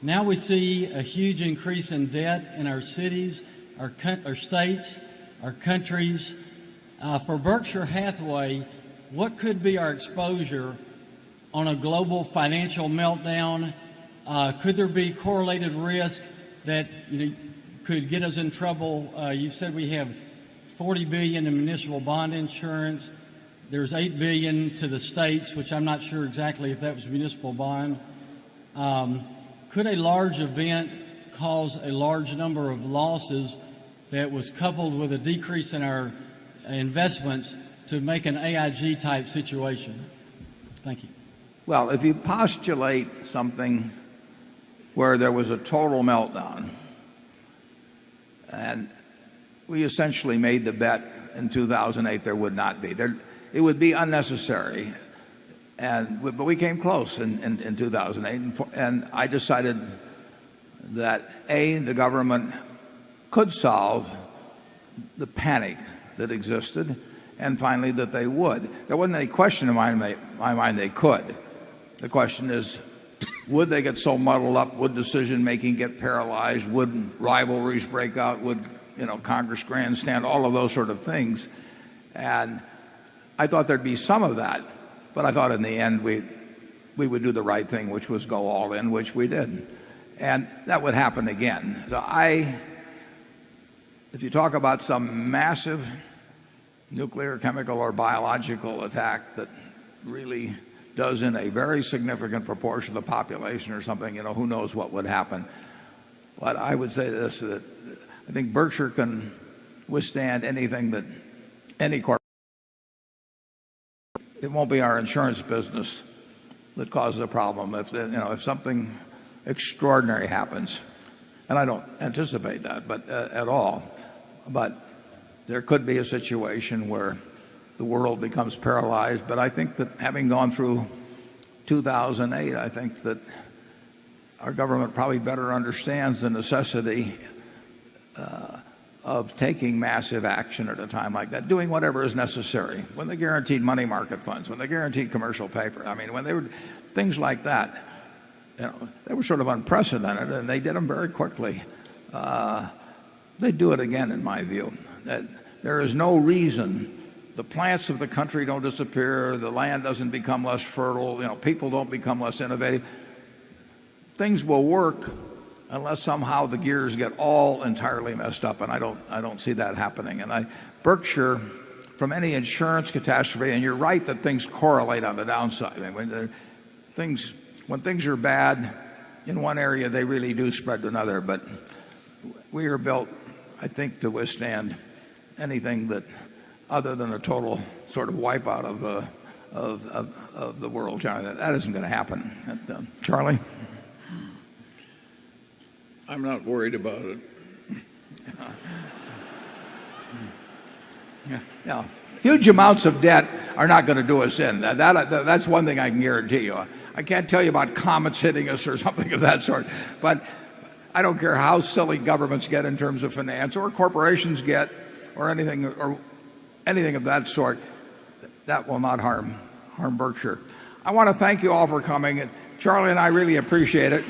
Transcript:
Now we see a huge increase in debt in our cities, our states, our countries. For Berkshire Hathaway, what could be our exposure on a global financial meltdown? Could there be correlated risk that could get us in trouble? You said we have $40 billion in municipal bond insurance. There's $8 billion to the states, which I'm not sure exactly if that was municipal bond. Could a large event cause a large number of losses that was coupled with a decrease in our investments to make an AIG type situation? Thank you. Well, if you postulate something where there was a total meltdown, and we essentially made the bet in 2008 there would not be. It would be unnecessary. But we came close in 2008. And I decided that, A, the government could solve the panic that existed, and finally that they would. There wasn't any question in my mind they could. The question is, would they get so muddled up? Would decision-making get paralyzed? Would rivalries break out? Would Congress grandstand? All of those sort of things. And I thought there'd be some of that. But I thought in the end we would do the right thing, which was go all in, which we did. And that would happen again. So if you talk about some massive nuclear, chemical, or biological attack that really does in a very significant proportion of the population or something, who knows what would happen. But I would say this, that I think Berkshire can withstand anything that any corporation. It won't be our insurance business that causes a problem if something extraordinary happens, and I don't anticipate that, but at all. But there could be a situation where the world becomes paralyzed. But I think that having gone through 2008, I think that our government probably better understands the necessity of taking massive action at a time like that, doing whatever is necessary. When they guaranteed money market funds, when they guaranteed commercial paper, when they were things like that, they were sort of unprecedented, and they did them very quickly. They do it again, in my view. That there is no reason the plants of the country don't disappear, the land doesn't become less fertile, people don't become less innovative. Things will work unless somehow the gears get all entirely messed up, and I don't see that happening. And Berkshire, from any insurance catastrophe, and you're right that things correlate on the downside. When things are bad in one area, they really do spread to another. But we are built, I think, to withstand anything that other than a total sort of wipeout of the world. That isn't going to happen. Charlie? I'm not worried about it. Yeah. Huge amounts of debt are not going to do us in. That's one thing I can guarantee you. I can't tell you about comets hitting us or something of that sort. But I don't care how silly governments get in terms of finance, or corporations get, or anything of that sort. That will not harm Berkshire. I want to thank you all for coming. Charlie and I really appreciate it.